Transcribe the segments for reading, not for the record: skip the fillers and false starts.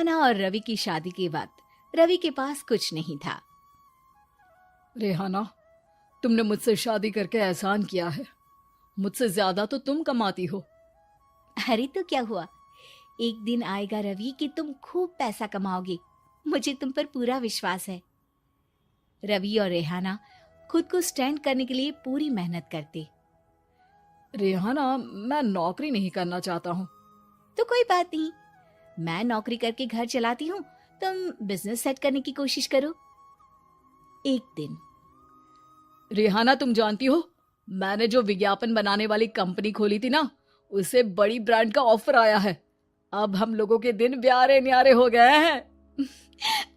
रेहाना और रवि की शादी के बाद रवि के पास कुछ नहीं था। रेहाना, तुमने मुझसे शादी करके एहसान किया है। मुझसे ज्यादा तो तुम कमाती हो। अरे तो क्या हुआ, एक दिन आएगा रवि कि तुम खूब पैसा कमाओगे। मुझे तुम पर पूरा विश्वास है। रवि और रेहाना खुद को स्टैंड करने के लिए पूरी मेहनत करते। रेहाना, मैं नौकरी नहीं करना चाहता हूँ। तो कोई बात नहीं, मैं नौकरी करके घर चलाती हूँ, तुम बिजनेस सेट करने की कोशिश करो। एक दिन रेहाना, तुम जानती हो, मैंने जो विज्ञापन बनाने वाली कंपनी खोली थी ना, उसे बड़ी ब्रांड का ऑफर आया है। अब हम लोगों के दिन प्यारे न्यारे हो गए हैं।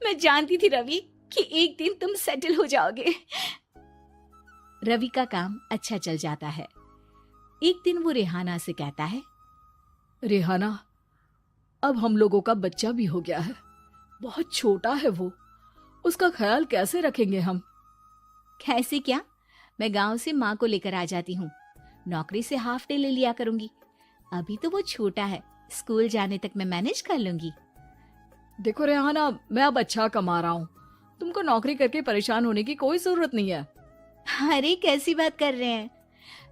मैं जानती थी रवि कि एक दिन तुम सेटल हो जाओगे। रवि का काम अच्छा चल जाता है। एक दिन वो रेहाना से कहता है, रेहाना, अब हम लोगों का बच्चा भी हो गया है। बहुत छोटा है वो, उसका ख्याल कैसे रखेंगे हम? कैसे क्या, मैं गांव से माँ को लेकर आ जाती हूँ। नौकरी से हाफ डे ले लिया करूंगी। अभी तो वो छोटा है, स्कूल जाने तक मैं मैनेज कर लूंगी। देखो रेहाना, मैं अब अच्छा कमा रहा हूँ। तुमको नौकरी करके परेशान होने की कोई जरूरत नहीं है। अरे कैसी बात कर रहे हैं,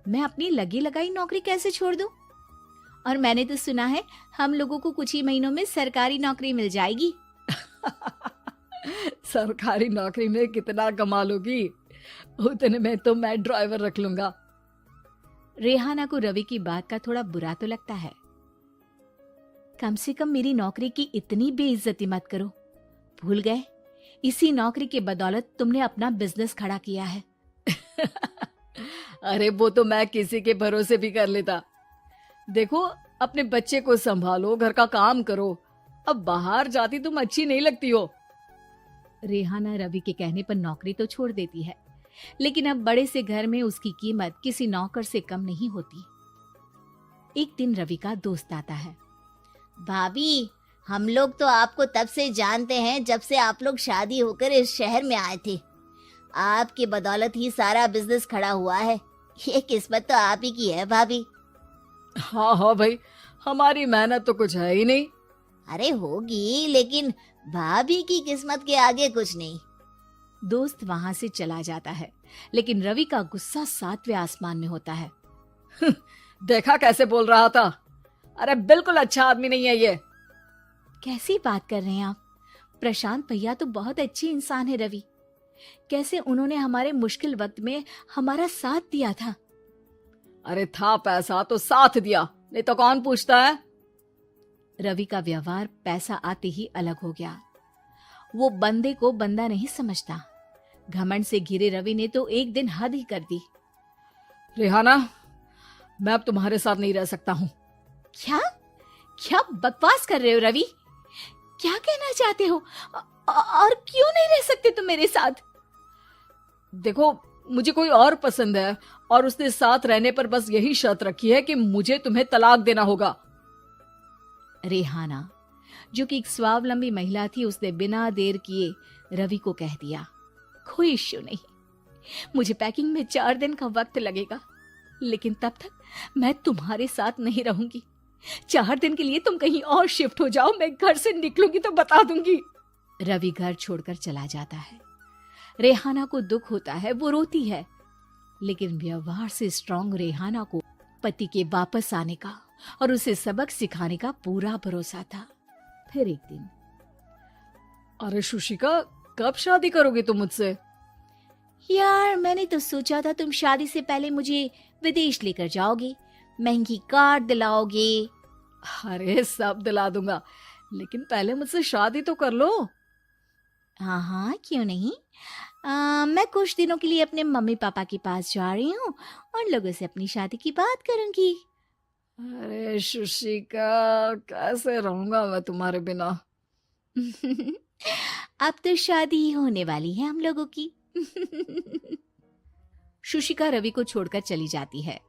मैं अपनी लगी लगाई नौकरी कैसे छोड़ दूं? और मैंने तो सुना है हम लोगों को कुछ ही महीनों में सरकारी नौकरी मिल जाएगी। सरकारी नौकरी में कितना कमा लोगी? उतने में तो मैं ड्राइवर रख लूंगा। रेहाना को रवि की बात का थोड़ा बुरा तो लगता है। कम से कम मेरी नौकरी की इतनी बेइज्जती मत करो। भूल गए, इसी नौकरी के बदौलत तुमने अपना बिजनेस खड़ा किया है। अरे वो तो मैं किसी के भरोसे भी कर लेता। देखो, अपने बच्चे को संभालो, घर का काम करो। अब बाहर जाती तुम अच्छी नहीं लगती हो। रेहाना रवि के कहने पर नौकरी तो छोड़ देती है, लेकिन अब बड़े से घर में उसकी कीमत किसी नौकर से कम नहीं होती। एक दिन रवि का दोस्त आता है। भाभी, हम लोग तो आपको तब से जानते हैं जब से आप लोग शादी होकर इस शहर में आए थे। आपकी बदौलत ही सारा बिजनेस खड़ा हुआ है। ये किस्मत तो आप ही की है भाभी। हाँ हाँ भाई, हमारी मेहनत तो कुछ है ही नहीं। अरे होगी, लेकिन भाभी की किस्मत के आगे कुछ नहीं। दोस्त वहां से चला जाता है, लेकिन रवि का गुस्सा 7वें आसमान में होता है। देखा कैसे बोल रहा था? अरे बिल्कुल अच्छा आदमी नहीं है ये। कैसी बात कर रहे हैं आप? प्रशांत भैया तो बहुत अच्छे इंसान है रवि। कैसे उन्होंने हमारे मुश्किल वक्त में हमारा साथ दिया था। अरे था पैसा तो साथ दिया, नहीं तो कौन पूछता है? रवि का व्यवहार पैसा आते ही अलग हो गया। वो बंदे को बंदा नहीं समझता। घमंड से घिरे रवि ने तो एक दिन हद ही कर दी। रेहाना, मैं अब तुम्हारे साथ नहीं रह सकता हूँ। क्या क्या बकवास कर रहे हो रवि? क्या कहना चाहते हो? और क्यों नहीं रह सकते तुम मेरे साथ? देखो, मुझे कोई और पसंद है और उसने साथ रहने पर बस यही शर्त रखी है कि मुझे तुम्हें तलाक देना होगा। रेहाना, जो कि एक स्वावलंबी महिला थी, उसने बिना देर किए रवि को कह दिया, कोई इश्यू नहीं, मुझे पैकिंग में 4 दिन का वक्त लगेगा, लेकिन तब तक मैं तुम्हारे साथ नहीं रहूंगी। 4 दिन के लिए तुम कहीं और शिफ्ट हो जाओ, मैं घर से निकलूंगी तो बता दूंगी। रवि घर छोड़कर चला जाता है। रेहाना को दुख होता है, वो रोती है, लेकिन व्यवहार से स्ट्रांग रेहाना को पति के वापस आने का और उसे सबक सिखाने का पूरा भरोसा था। फिर एक दिन, अरे शुशिका, कब शादी करोगी तुम मुझसे? यार मैंने तो सोचा था तुम शादी से पहले मुझे विदेश लेकर जाओगे, महंगी कार दिलाओगे। अरे सब दिला दूंगा, लेकिन पहले मुझसे शादी तो कर लो। हाँ हाँ, क्यों नहीं। मैं कुछ दिनों के लिए अपने मम्मी पापा के पास जा रही हूँ और लोगों से अपनी शादी की बात करूंगी। अरे शुशिका, कैसे रहूंगा मैं तुम्हारे बिना? अब तो शादी ही होने वाली है हम लोगों की। शुशिका रवि को छोड़कर चली जाती है।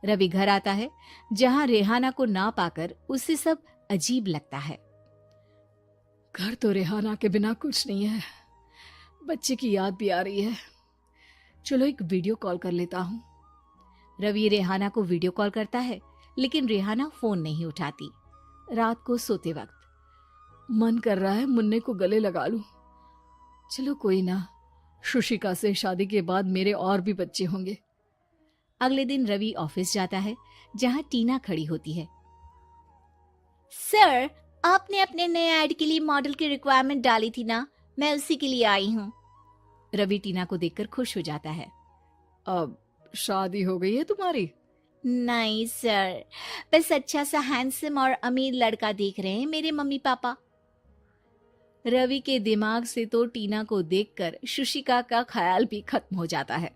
रवि घर आता है, जहां रेहाना को ना पाकर उसे सब अजीब लगता है। घर तो रेहाना के बिना कुछ नहीं है, बच्चे की याद भी आ रही है। चलो एक वीडियो कॉल कर लेता हूँ। रवि रेहाना को वीडियो कॉल करता है, लेकिन रेहाना फोन नहीं उठाती। रात को सोते वक्त मन कर रहा है मुन्ने को गले लगा लूं। चलो कोई ना, शुशिका से शादी के बाद मेरे और भी बच्चे होंगे। अगले दिन रवि ऑफिस जाता है जहां टीना खड़ी होती है। सर, आपने अपने नए ऐड के लिए मॉडल की रिक्वायरमेंट डाली थी ना, मैं उसी के लिए आई हूँ। रवि टीना को देखकर खुश हो जाता है। अब शादी हो गई है तुम्हारी? नहीं सर, बस अच्छा सा हैंडसम और अमीर लड़का देख रहे हैं मेरे मम्मी पापा। रवि के दिमाग से तो टीना को देखकर शुशिका का ख्याल भी खत्म हो जाता है।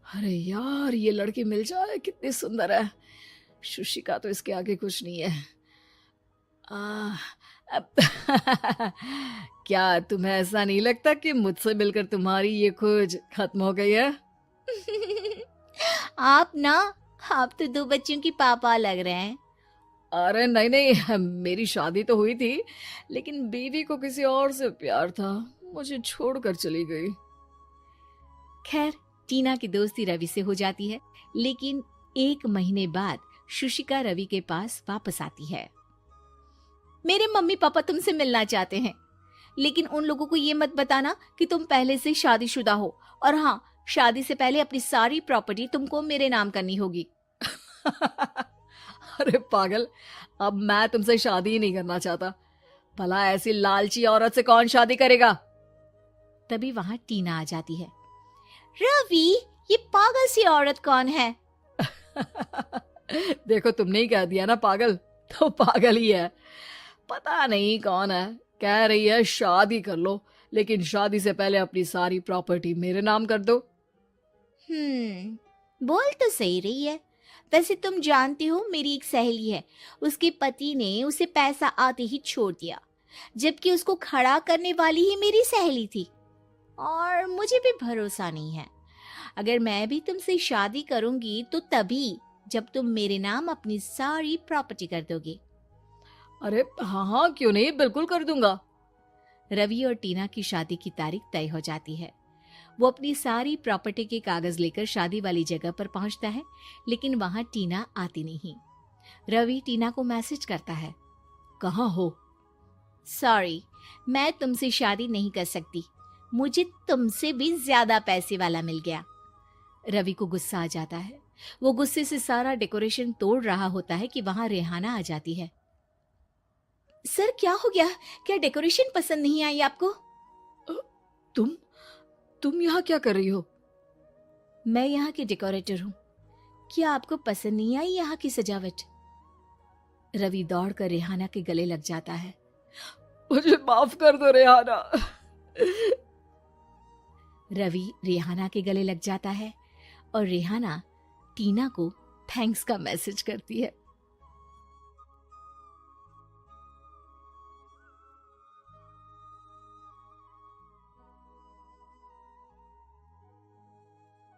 अरे यार, ये लड़की मिल जाए कितनी सुंदर है। शुशिका तो इसके आगे कुछ नहीं है। क्या तुम्हें ऐसा नहीं लगता कि मुझसे मिलकर तुम्हारी ये खोज खत्म हो गई है? आप तो 2 बच्चों की पापा लग रहे हैं। अरे नहीं नहीं, मेरी शादी तो हुई थी, लेकिन बीवी को किसी और से प्यार था, मुझे छोड़कर चली गई। खैर, टीना की दोस्ती रवि से हो जाती है, लेकिन 1 महीने बाद शुशिका रवि के पास वापस आती है। मेरे मम्मी पापा तुमसे मिलना चाहते हैं, लेकिन उन लोगों को ये मत बताना कि तुम पहले से शादीशुदा हो, और हाँ, शादी से पहले अपनी सारी प्रॉपर्टी तुमको मेरे नाम करनी होगी। अरे पागल, अब मैं तुमसे शादी ही नहीं करना चाहता। भला ऐसी लालची औरत से कौन शादी करेगा? तभी वहां टीना आ जाती है। रवि, ये पागल सी औरत कौन है? देखो, तुमने ही कह दिया ना पागल, तो पागल ही है। पता नहीं कौन है, कह रही है शादी कर लो, लेकिन शादी से पहले अपनी सारी प्रॉपर्टी मेरे नाम कर दो। बोल तो सही रही है। वैसे तुम जानती हो, मेरी एक सहेली है, उसके पति ने उसे पैसा आते ही छोड़ दिया, जबकि उसको खड़ा करने वाली ही मेरी सहेली थी। और मुझे भी भरोसा नहीं है, अगर मैं भी तुमसे शादी करूंगी तो तभी जब तुम मेरे नाम अपनी सारी प्रॉपर्टी कर दोगे। अरे हाँ हाँ, क्यों नहीं, बिल्कुल कर दूंगा। रवि और टीना की शादी की तारीख तय हो जाती है। वो अपनी सारी प्रॉपर्टी के कागज लेकर शादी वाली जगह पर पहुंचता है, लेकिन वहां टीना आती नहीं। रवि टीना को मैसेज करता है, कहाँ हो? सॉरी, मैं तुमसे शादी नहीं कर सकती, मुझे तुमसे भी ज्यादा पैसे वाला मिल गया। रवि को गुस्सा आ जाता है। वो गुस्से से सारा डेकोरेशन तोड़ रहा होता है कि वहां रेहाना आ जाती है। सर, क्या हो गया? क्या डेकोरेशन पसंद नहीं आई आपको? तुम यहाँ क्या कर रही हो? मैं यहाँ की डेकोरेटर हूँ। क्या आपको पसंद नहीं आई यहाँ की सजावट? रवि दौड़कर रेहाना के गले लग जाता है। मुझे माफ कर दो रेहाना। रवि रेहाना के गले लग जाता है और रेहाना टीना को थैंक्स का मैसेज करती है।